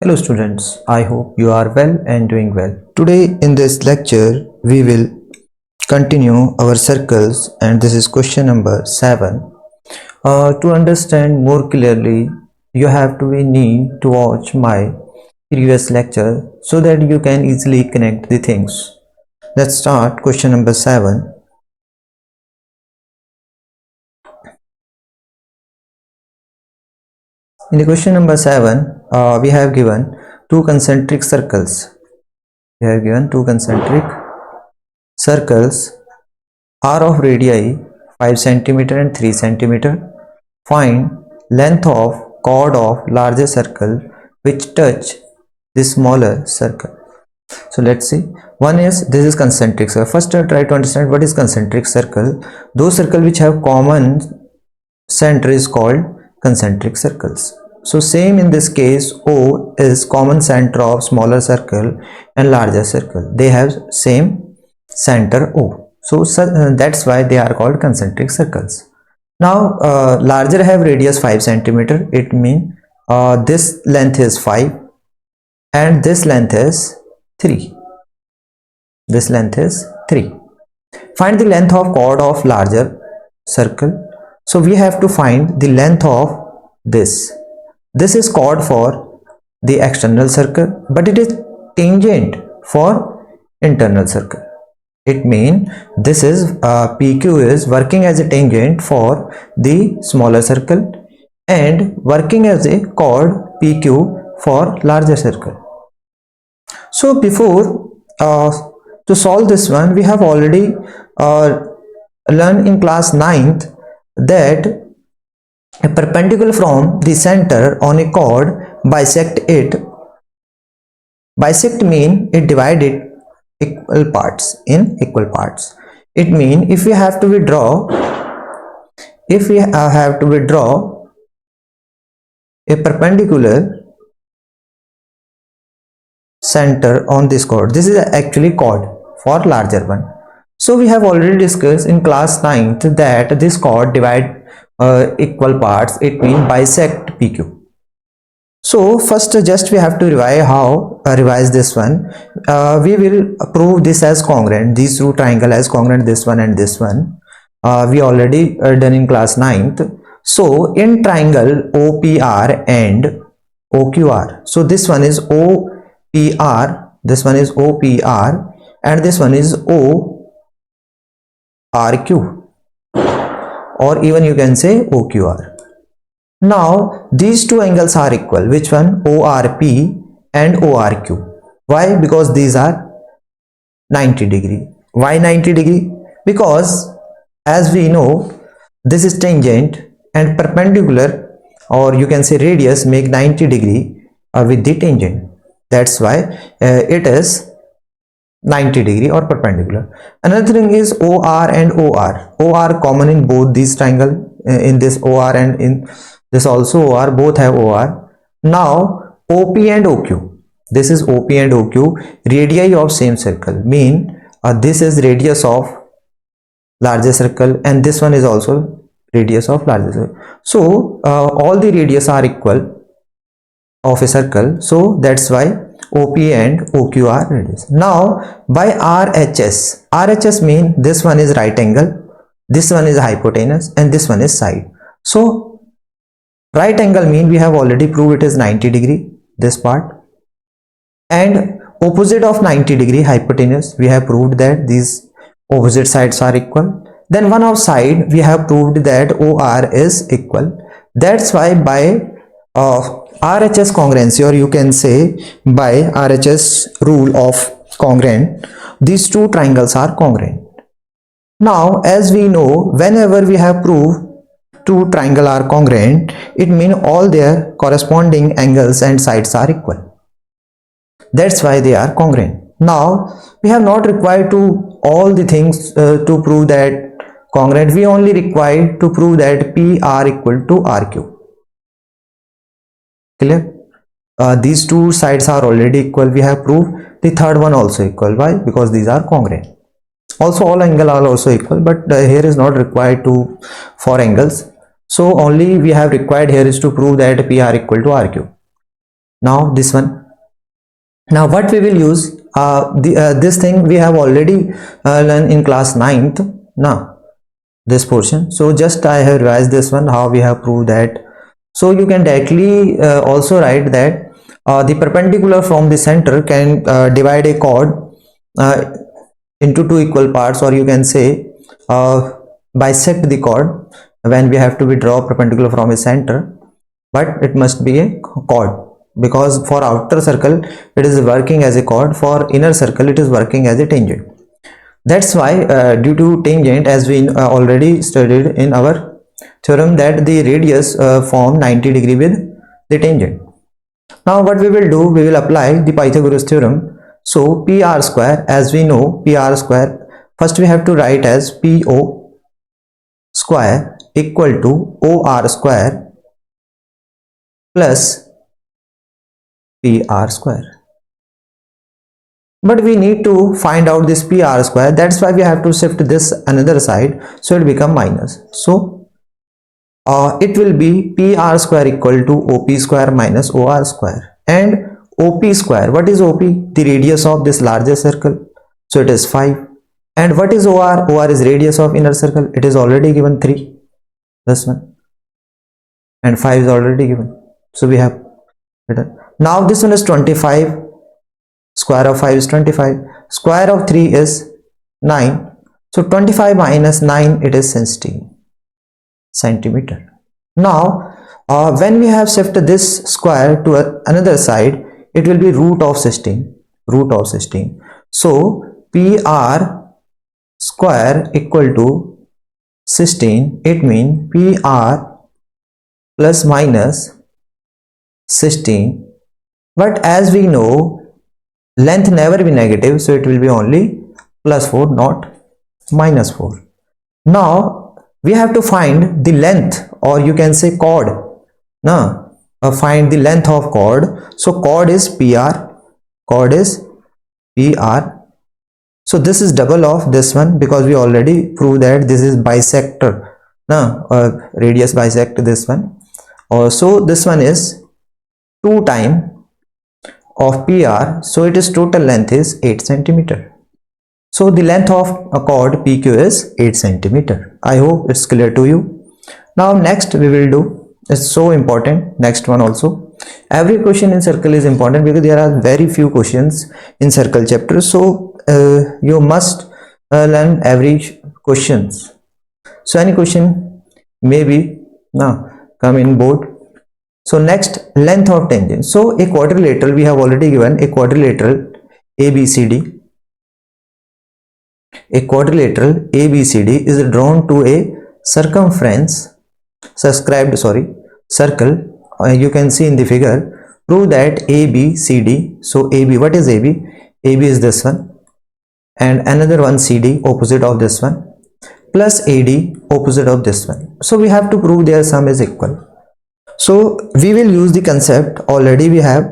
Hello students, I hope you are well and doing well. Today in this lecture we will continue our circles and this is question number 7. To understand more clearly you have to need to watch my previous lecture so that you can easily connect the things. Let's start question number 7. In the question number 7 we have given two concentric circles. We have given two concentric circles are of radii 5 cm and 3 cm. Find length of chord of larger circle which touch the smaller circle. So let's see. One is this is concentric circle. First try to understand what is concentric circle. Those circles which have common center is called concentric circles. So same in this case, O is common center of smaller circle and larger circle. They have same center O. So that's why they are called concentric circles. Now larger have radius 5 cm. It means this length is 5 and this length is 3. This length is 3. Find the length of chord of larger circle. So we have to find the length of this. This is chord for the external circle, but it is tangent for internal circle. It means this is PQ is working as a tangent for the smaller circle and working as a chord PQ for larger circle. So before to solve this one, we have already learned in class 9th that a perpendicular from the center on a chord bisect it. Bisect mean it divided equal parts in equal parts. It means if we have to withdraw a perpendicular center on this chord, this is actually chord for larger one. So we have already discussed in class 9th that this chord divide equal parts. It means bisect PQ. So first just we have to revise this one. We will prove this as congruent, these two triangle as congruent, this one and this one. We already done in class 9th. So in triangle OPR and OQR, so this one is OPR, this one is OPR and this one is ORQ, or even you can say OQR. Now these two angles are equal. Which one? ORP and ORQ. Why? Because these are 90 degree. Why 90 degree? Because as we know this is tangent and perpendicular, or you can say radius, make 90 degree with the tangent. That's why it is 90 degree or perpendicular. Another thing is OR and OR. OR common in both these triangle, in this OR and in this also OR, both have OR. Now OP and OQ, this is OP and OQ, radii of same circle, mean this is radius of larger circle and this one is also radius of larger circle. So all the radius are equal of a circle, so that's why OP and OQ are radius. Now by RHS mean this one is right angle, this one is hypotenuse and this one is side. So right angle mean we have already proved it is 90 degree, this part, and opposite of 90 degree hypotenuse, we have proved that these opposite sides are equal. Then one of side we have proved that OR is equal. That's why by RHS congruency, or you can say by RHS rule of congruent, these two triangles are congruent. Now as we know, whenever we have proved two triangle are congruent, it means all their corresponding angles and sides are equal. That's why they are congruent. Now we have not required to all the things to prove that congruent. We only required to prove that PR equal to RQ. Clear? These two sides are already equal. We have proved the third one also equal. Why? Because these are congruent. Also all angle are also equal, but here is not required to for angles. So only we have required here is to prove that PR equal to RQ. Now this one. Now what we will use, this thing we have already learned in class 9th now, this portion. So just I have revised this one, how we have proved that. So you can directly also write that the perpendicular from the center can divide a chord uh, into two equal parts, or you can say bisect the chord when we have to draw perpendicular from a center, but it must be a chord, because for outer circle it is working as a chord, for inner circle it is working as a tangent. That's why due to tangent, as we already studied in our theorem, that the radius form 90 degree with the tangent. Now what we will do, we will apply the Pythagoras theorem. So PR square, as we know, PR square, first we have to write as PO square equal to OR square plus PR square. But we need to find out this PR square, that's why we have to shift this another side, so it become minus. So it will be PR square equal to OP square minus OR square. And OP square, what is OP? The radius of this larger circle, so it is 5. And what is OR? OR is radius of inner circle, it is already given 3, this one, and 5 is already given, so we have written. Now this one is 25, square of 5 is 25, square of 3 is 9, so 25 minus 9, it is 16 centimeter. Now when we have shifted this square to another side, it will be root of 16, root of 16. So PR square equal to 16, it means PR plus minus 16, but as we know length never be negative, so it will be only plus 4, not minus 4. Now we have to find the length, or you can say chord. Now find the length of chord. So chord is PR, chord is PR. So this is double of this one, because we already proved that this is bisector. Now radius bisect this one. Also this one is 2 times of PR, so it is total length is 8 centimeter. So the length of a chord PQ is 8 centimeter. I hope it's clear to you. Now next we will do, it's so important, next one also. Every question in circle is important because there are very few questions in circle chapter, so you must learn every questions. So any question maybe now come in board. So next, length of tangent. So a quadrilateral, we have already given a quadrilateral ABCD. A quadrilateral ABCD is drawn to a circumference circle. You can see in the figure. Prove that ABCD. So AB, what is AB? AB is this one, and another one CD, opposite of this one, plus AD, opposite of this one. So we have to prove their sum is equal. So we will use the concept already we have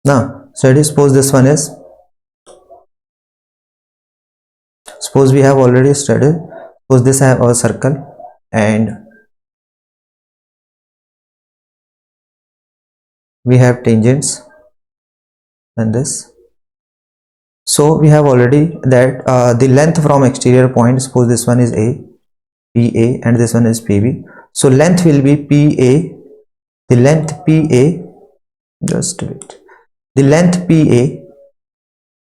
now. So suppose this one is, suppose we have already studied, suppose this have our circle and we have tangents and this. So we have already that the length from exterior point, suppose this one is A, PA, and this one is PB. So length will be PA, the length PA, just wait, the length PA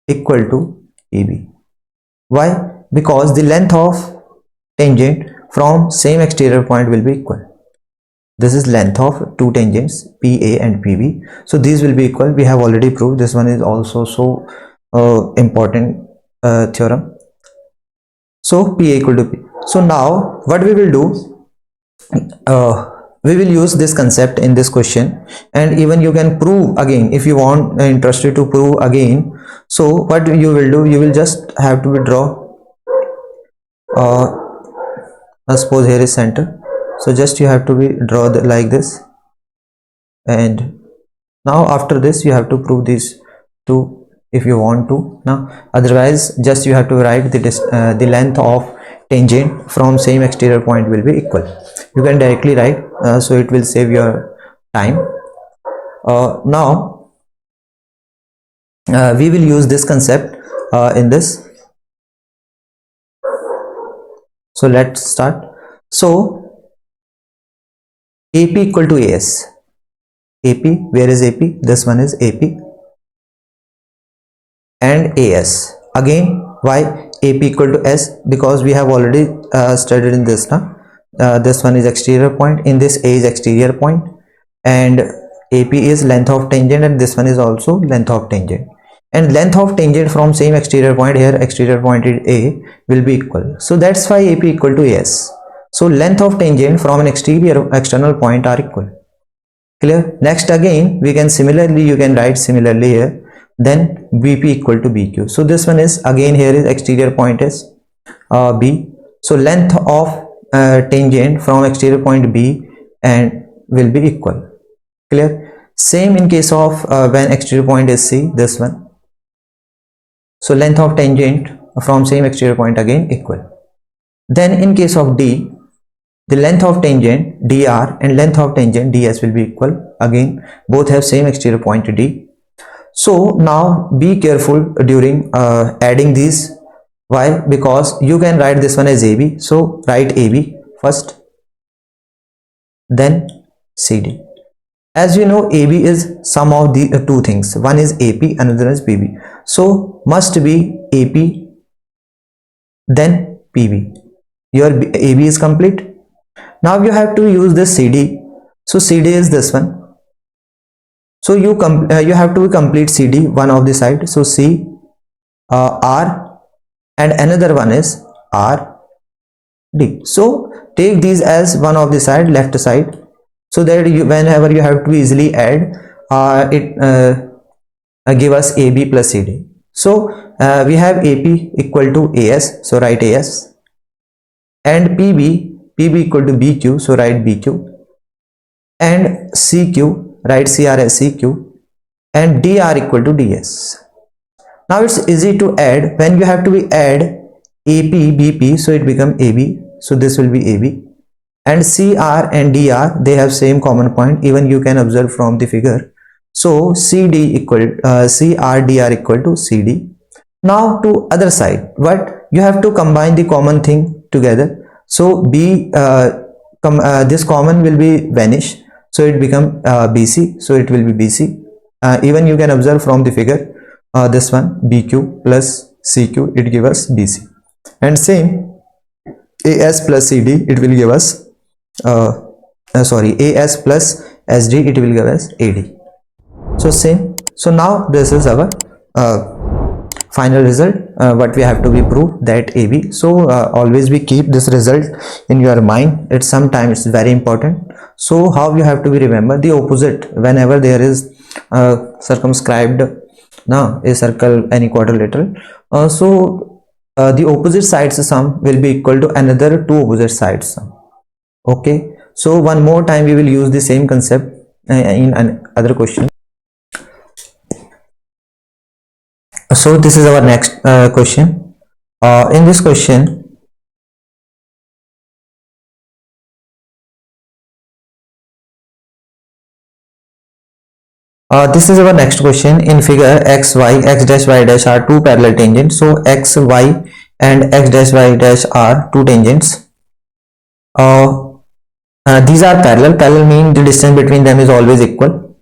equal to PB. Why? Because the length of tangent from same exterior point will be equal. This is length of two tangents PA and PB, so these will be equal. We have already proved. This one is also so important theorem. So PA equal to P. So now what we will do, we will use this concept in this question, and even you can prove again if you want, interested to prove again. So what you will do, you will just have to draw, suppose here is center, so just you have to draw like this, and now after this you have to prove these two if you want to. Now otherwise just you have to write the length of tangent from same exterior point will be equal. You can directly write, so it will save your time. Now we will use this concept in this. So let's start. So AP equal to AS. AP, where is AP? This one is AP. And AS. Again, why AP equal to S? Because we have already studied in this now. This one is exterior point, in this A is exterior point, and AP is length of tangent, and this one is also length of tangent. And length of tangent from same exterior point, here exterior point is A, will be equal. So that's why AP equal to AS. So length of tangent from an external point are equal. Clear? Next, again we can similarly, you can write similarly here, then BP equal to BQ. So this one is, again here is exterior point is B. So length of tangent from exterior point B and will be equal. Clear? Same in case of when exterior point is C, this one. So length of tangent from same exterior point again equal. Then in case of D, the length of tangent dr and length of tangent ds will be equal. Again both have same exterior point D. So now be careful during adding these. Why? Because you can write this one as AB. So write AB first, then CD. As you know, AB is sum of the two things. One is AP, another is PB. So must be AP, then PB. Your AB is complete. Now you have to use this CD. So CD is this one. So you have to complete CD, one of the side. So C, R, and another one is R, D. So take these as one of the side, left side, so that you, whenever you have to easily add, give us AB plus CD. So we have AP equal to AS, so write AS, and PB equal to BQ, so write BQ, and CQ, write CR as CQ, and DR equal to DS. Now it's easy to add. When you have to add AP BP, so it become AB, so this will be AB, and CR and DR, they have same common point, even you can observe from the figure. So CD equal CR DR equal to CD. Now to other side, what you have to combine the common thing together. So B, this common will be vanish, so it become BC, so it will be BC. Even you can observe from the figure, this one BQ plus CQ, it give us BC, and same AS plus CD, it will give us AS plus SD, it will give us AD. So same. So now this is our final result, what we have to be proved, that AB. So always we keep this result in your mind. It's sometimes it's very important. So how you have to be remember the opposite whenever there is circumscribed a circle, any quadrilateral. The opposite sides sum will be equal to another two opposite sides sum. Okay. So one more time we will use the same concept in another question. So this is our next question. In this question, this is our next question. In figure x dash y dash are two parallel tangents. So x, y and x dash y dash are two tangents. These are parallel. Parallel means the distance between them is always equal.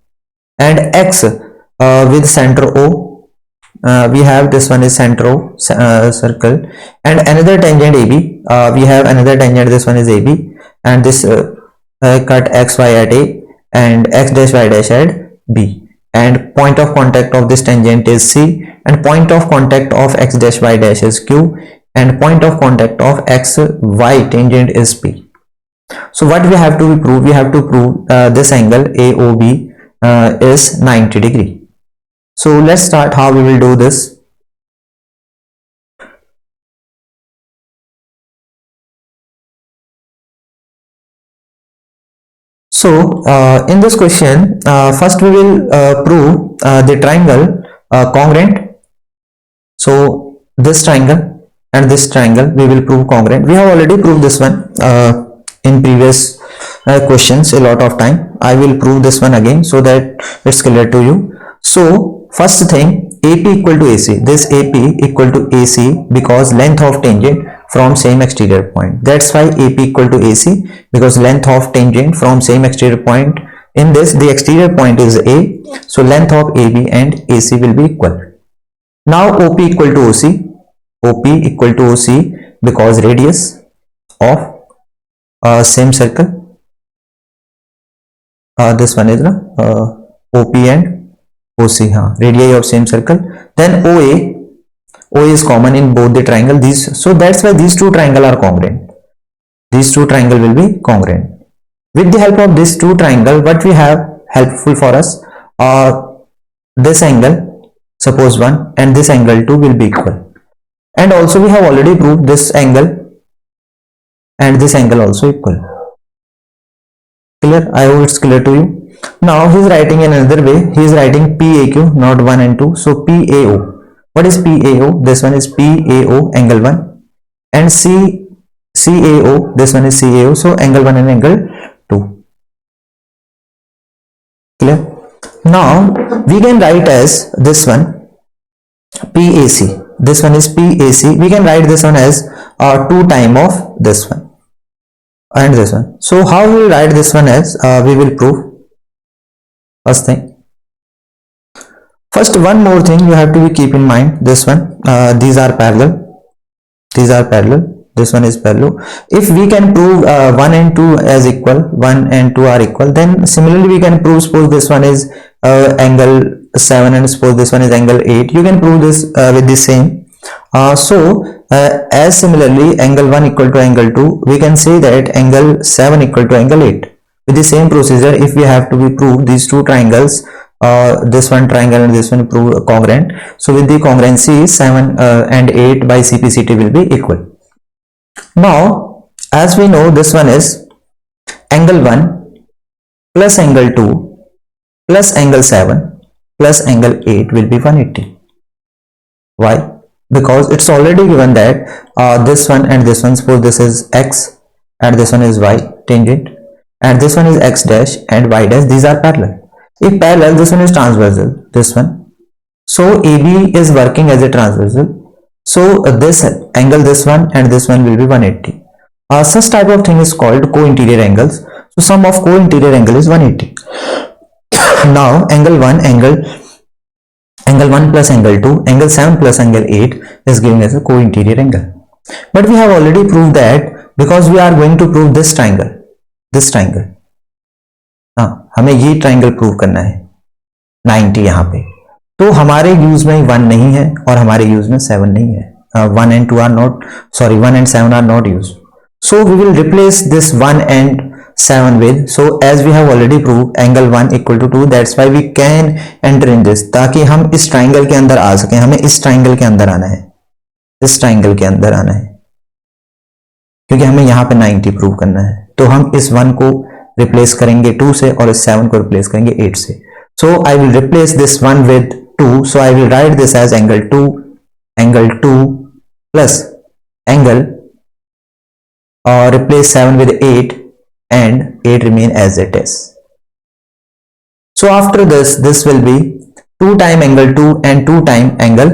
And x with center O. We have this one is center O circle, and another tangent AB. We have another tangent, this one is AB, and this cut xy at A and x dash y dash at B, and point of contact of this tangent is C, and point of contact of x dash y dash is Q, and point of contact of x y tangent is P. So what we have to prove? We have to prove this angle AOB is 90 degree. So let's start how we will do this. So in this question, first we will prove the triangle congruent. So this triangle and this triangle we will prove congruent. We have already proved this one in previous questions a lot of time. I will prove this one again so that it's clear to you. So first thing, AP equal to AC. This AP equal to AC because length of tangent from same exterior point. That's why AP equal to AC, because length of tangent from same exterior point. In this, the exterior point is A, so length of AB and AC will be equal. Now OP equal to OC. OP equal to OC because radius of same circle. This one is OP and OC, radii of same circle. Then OA is common in both the triangle. So that's why these two triangle are congruent. These two triangle will be congruent. With the help of this two triangle, what we have helpful for us, this angle, suppose 1, and this angle 2 will be equal. And also we have already proved this angle and this angle also equal. Clear? I hope it's clear to you. Now he is writing in another way. He is writing PAQ, not 1 and 2. So PAO. What is PAO? This one is PAO, angle 1. And CAO, this one is CAO. So angle 1 and angle 2. Clear? Now we can write as this one PAC. This one is PAC. We can write this one as 2 time of this one and this one. So how we will write this one as, we will prove. First thing, first one more thing you have to be keep in mind. This one, these are parallel. These are parallel. This one is parallel. If we can prove 1 and 2 as equal, 1 and 2 are equal, then similarly we can prove, suppose this one is angle 7 and suppose this one is angle 8. You can prove this with the same. As similarly angle 1 equal to angle 2, we can say that angle 7 equal to angle 8. With the same procedure, if we have to be proved these two triangles, this one triangle and this one prove congruent. So with the congruency, 7 and 8 by CPCT will be equal. Now, as we know, this one is angle 1 plus angle 2 plus angle 7 plus angle 8 will be 180. Why? Because it's already given that this one and this one, suppose this is X and this one is Y tangent, and this one is X dash and Y dash. These are parallel. If parallel, this one is transversal, this one. So AB is working as a transversal. So this angle, this one and this one will be 180. Such type of thing is called co-interior angles. So sum of co-interior angle is 180. Now angle 1, angle 1 plus angle 2, angle 7 plus angle 8 is given as a co-interior angle. But we have already proved that, because we are going to prove this triangle. This triangle, हमें ये triangle prove करना है 90 यहाँ पे, तो हमारे use में 1 नहीं है और हमारे यूज में 7 नहीं है. 1 and 2 are not, sorry, 1 and 7 are not used. So we will replace this 1 and 7 with, so as we have already proved angle 1 equal to 2, that's why we can enter in this, ताकि हम इस triangle के अंदर आ सकें. हमें इस triangle के अंदर आना है, इस ट्राइंगल के अंदर आना है, क्योंकि हमें यहाँ पे 90 प्रूव करना है. तो हम इस 1 को रिप्लेस करेंगे 2 से और इस 7 को रिप्लेस करेंगे 8 से. So I will replace this 1 with 2. So I will write this as angle 2 plus angle, और replace 7 with 8 and 8 remain as it is. So after this will be 2 time angle 2 and 2 time angle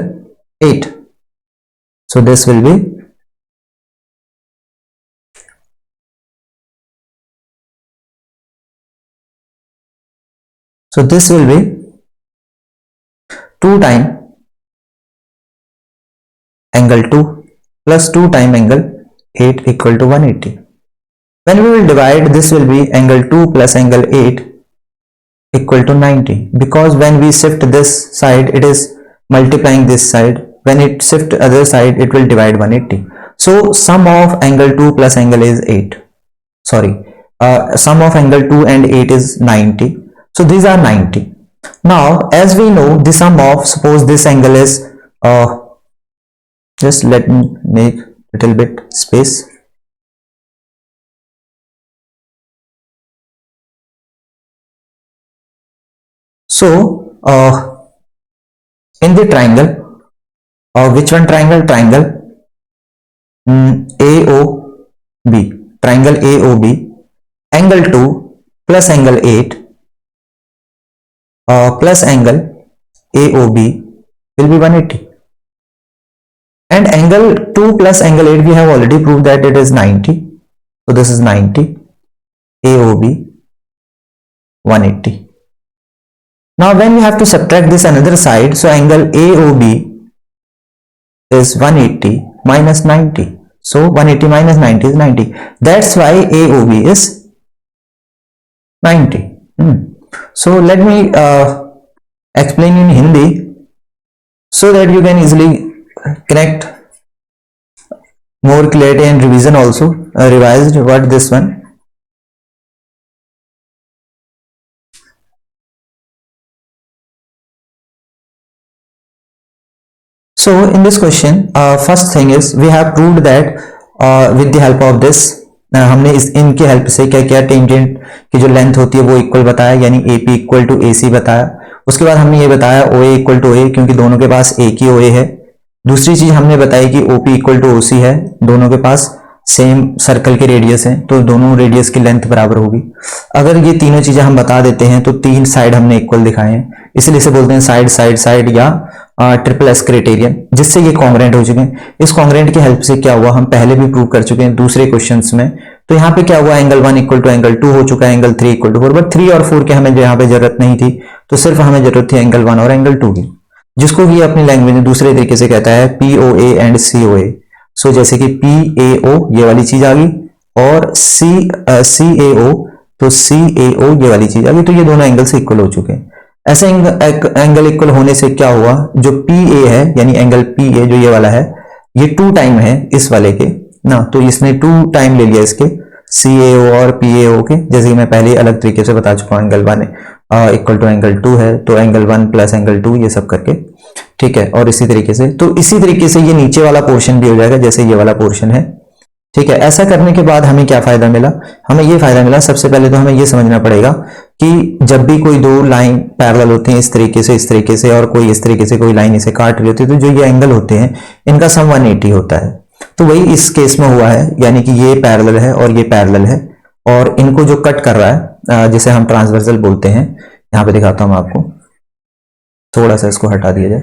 8. So this will be, so this will be 2 time angle 2 plus 2 time angle 8 equal to 180. When we will divide, this will be angle 2 plus angle 8 equal to 90, because when we shift this side, it is multiplying this side. When it shift other side, it will divide 180. So sum of angle 2 plus angle is 8. Sorry, sum of angle 2 and 8 is 90. So these are 90. Now as we know, the sum of, suppose this angle is, just let me make little bit space. So in the triangle, which one triangle? Triangle AOB, triangle AOB, angle 2 plus angle 8 plus angle AOB will be 180. And angle 2 plus angle 8, we have already proved that it is 90. So this is 90. AOB 180. Now when we have to subtract this another side, so angle AOB is 180 minus 90. So 180 minus 90 is 90. That's why AOB is 90. So let me explain in Hindi so that you can easily connect more clarity and revision also. Revised what this one. So in this question, first thing is we have proved that with the help of this, हमने इस इनकी help से क्या किया, tangent की जो length होती है वो इक्वल बताया, यानी AP इक्वल टू AC बताया. उसके बाद हमने ये बताया OA इक्वल टू OA, क्योंकि दोनों के पास एक ही OA है. दूसरी चीज हमने बताई कि OP इक्वल टू OC है, दोनों के पास सेम सर्कल के रेडियस हैं, तो दोनों रेडियस की लेंथ बराबर होगी. अगर ये तीनों चीजें हम बता देते हैं तो तीन साइड हमने इक्वल दिखाए हैं, इसलिए इसे बोलते हैं साइड साइड साइड या ट्रिपल एस क्राइटेरियन, जिससे ये कॉन्ग्रेंट हो चुके हैं. इस कॉन्ग्रेंट की हेल्प से क्या हुआ, हम पहले भी प्रूव कर चुके हैं दूसरे क्वेश्चंस में. तो यहाँ पे क्या हुआ, एंगल 1 इक्वल टू एंगल 2 हो चुका है, एंगल 3 इक्वल टू 4, बट 3 और 4 के हमें यहाँ पे जरूरत नहीं थी, तो सिर्फ हमें जरूरत थी एंगल 1 और एंगल 2 की, जिसको ये अपनी लैंग्वेज में दूसरे तरीके से कहता है POA एंड COA. सो जैसे कि PAO ये वाली चीज आ गई और CAO, तो CAO ये वाली चीज आ गई, तो ये दोनों एंगल से इक्वल हो चुके हैं. ऐसे एंगल इक्वल होने से क्या हुआ, जो PA है यानी एंगल PA जो ये वाला है, ये 2 टाइम है इस वाले के ना, तो इसने 2 टाइम ले लिया इसके CAO और PAO के, जैसे कि मैं पहले अलग तरीके से बता चुका हूँ. एंगल 1 इक्वल टू एंगल 2 है, तो एंगल 1 प्लस एंगल 2 ये सब करके, ठीक है. और इसी तरीके से, तो इसी तरीके से ये नीचे वाला पोर्शन भी हो जाएगा जैसे ये वाला पोर्शन है, ठीक है. ऐसा करने के बाद हमें क्या फायदा मिला, हमें ये फायदा मिला, सबसे पहले तो हमें ये समझना पड़ेगा कि जब भी कोई दो लाइन पैरेलल होती हैं इस तरीके से और कोई इस तरीके से कोई लाइन इसे काट रही होती है, तो जो ये एंगल होते हैं इनका सम 180 होता है. तो वही इस केस में हुआ है, यानी कि ये पैरेलल है और ये पैरेलल है, और इनको जो कट कर रहा है जिसे हम ट्रांसवर्सल बोलते हैं, यहां पे दिखाता हूं आपको, थोड़ा सा इसको हटा दिया जाए.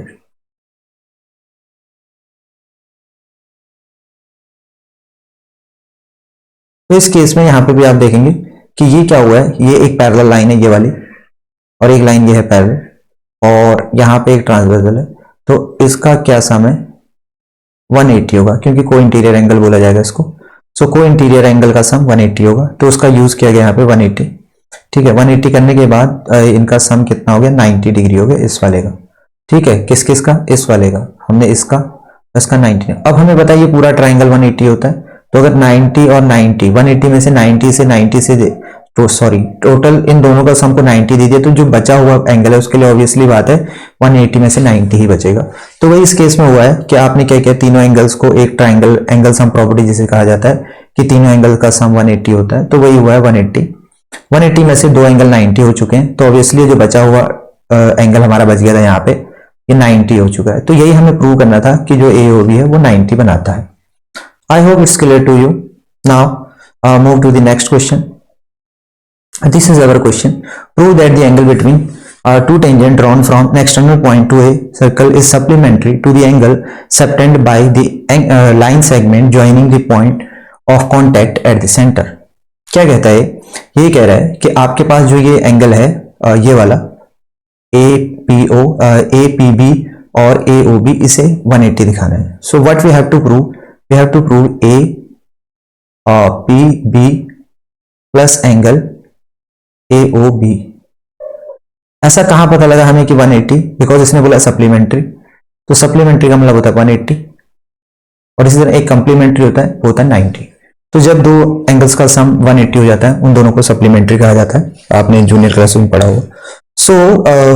तो इस केस में यहां पे भी आप देखेंगे कि ये क्या हुआ है, ये एक पैरेलल लाइन है ये वाली, और एक लाइन ये है पैरेलल, और यहां पे एक ट्रांसवर्सल है, तो इसका क्या सम है 180 होगा, क्योंकि को इंटीरियर एंगल बोला जाएगा इसको. सो को इंटीरियर एंगल का सम 180 होगा, तो उसका यूज किया गया यहाँ पे 180, ठीक है. 180 करने के बाद इनका सम कितना हो गया, 90 डिग्री हो गया इस वाले का, ठीक है. किस किस का, इस वाले का, हमने इसका 90. अब हमें बताइए पूरा ट्राइंगल 180 होता है, तो अगर 90 और 90, 180 में से 90 से तो सॉरी टोटल इन दोनों का सम को 90 दे दिया, तो जो बचा हुआ एंगल है उसके लिए ऑब्वियसली बात है 180 में से 90 ही बचेगा. तो वही इस केस में हुआ है कि आपने क्या किया, तीनों एंगल्स को एक ट्राइंगल एंगल सम प्रॉपर्टी जिसे कहा जाता है कि तीनों एंगल का सम 180 होता है, तो वही हुआ है 180 में से दो एंगल 90 हो चुके हैं, तो ऑब्वियसली जो बचा हुआ एंगल हमारा बच गया था यहाँ पे, ये 90 हो चुका है. तो यही हमें प्रूव करना था कि जो AOB है वो 90 बनाता है. I hope it's clear to you. Now move to the next question. This is our question. Prove that the angle between two tangents drawn from an external point to a circle is supplementary to the angle subtended by the line segment joining the point of contact at the center. क्या कहता है, ये कह रहा है कि आपके पास जो ये एंगल है ये वाला APB और AOB, इसे 180 दिखाना है. So what we have to prove? We have to prove APB plus angle AOB. ऐसा कहां पता लगा हमें कि 180, बिकॉज इसने बोला सप्लीमेंट्री, तो सप्लीमेंट्री का मतलब होता है 180, और इसी तरह एक कंप्लीमेंट्री होता है वो होता है 90. तो जब दो एंगल्स का सम 180 हो जाता है उन दोनों को सप्लीमेंट्री कहा जाता है, आपने जूनियर क्लास में पढ़ा होगा. So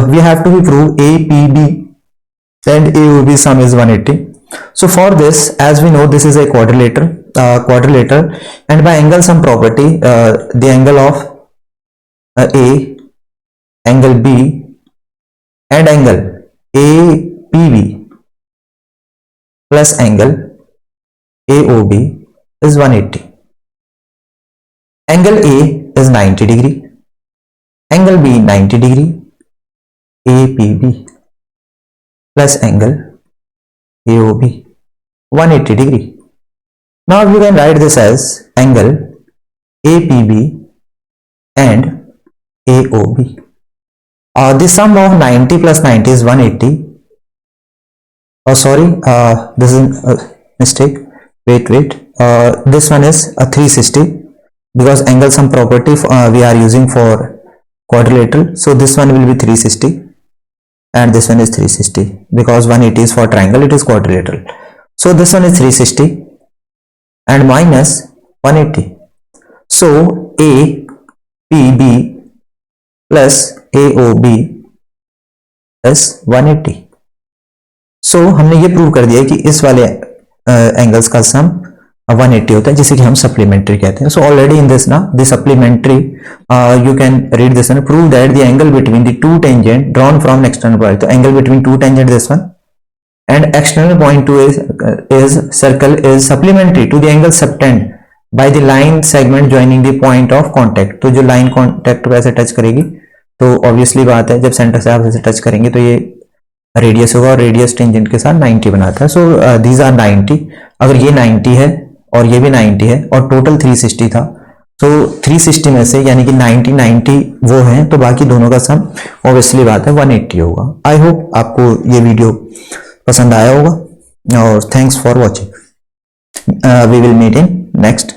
we have to be prove APB and AOB sum is 180. So for this, as we know, this is a quadrilateral, and by angle sum property, the angle of A, angle B, and angle APB plus angle AOB is 180. Angle A is 90 degree, angle B 90 degree, APB plus angle AOB 180 degree. Now you can write this as angle APB and AOB. The sum of 90 plus 90 is 180. Oh sorry, this is a mistake. Wait. This one is a 360 because angle sum property we are using for quadrilateral. So this one will be 360 and this one is 360 because 180 is for triangle, it is quadrilateral. So this one is 360 and minus 180. So APB plus AOB plus 180. So हमने ये prove कर दिया कि इस वाले angles का सम 180 होता है जिसे कि हम सप्लीमेंट्री कहते हैं. सो ऑलरेडी इन दिस ना the supplementary you can read this one, prove that the angle between the two tangent drawn from external point. तो angle between two tangent this one and external point to is circle is supplementary to the angle subtended by the line segment joining the point of contact. तो जो line contact पे ऐसे touch करेगी तो obviously बात है जब centre से आप ऐसे टच करेंगे तो ये रेडियस होगा और रेडियस टेंजेंट के साथ 90 बनाता है. So these are 90. अगर ये 90 है और ये भी 90 है और टोटल 360 था, तो 360 में से यानी कि 90 वो हैं तो बाकी दोनों का सम ऑब्वियसली बात है 180 होगा. आई होप आपको ये वीडियो पसंद आया होगा और thanks for watching. We will meet in next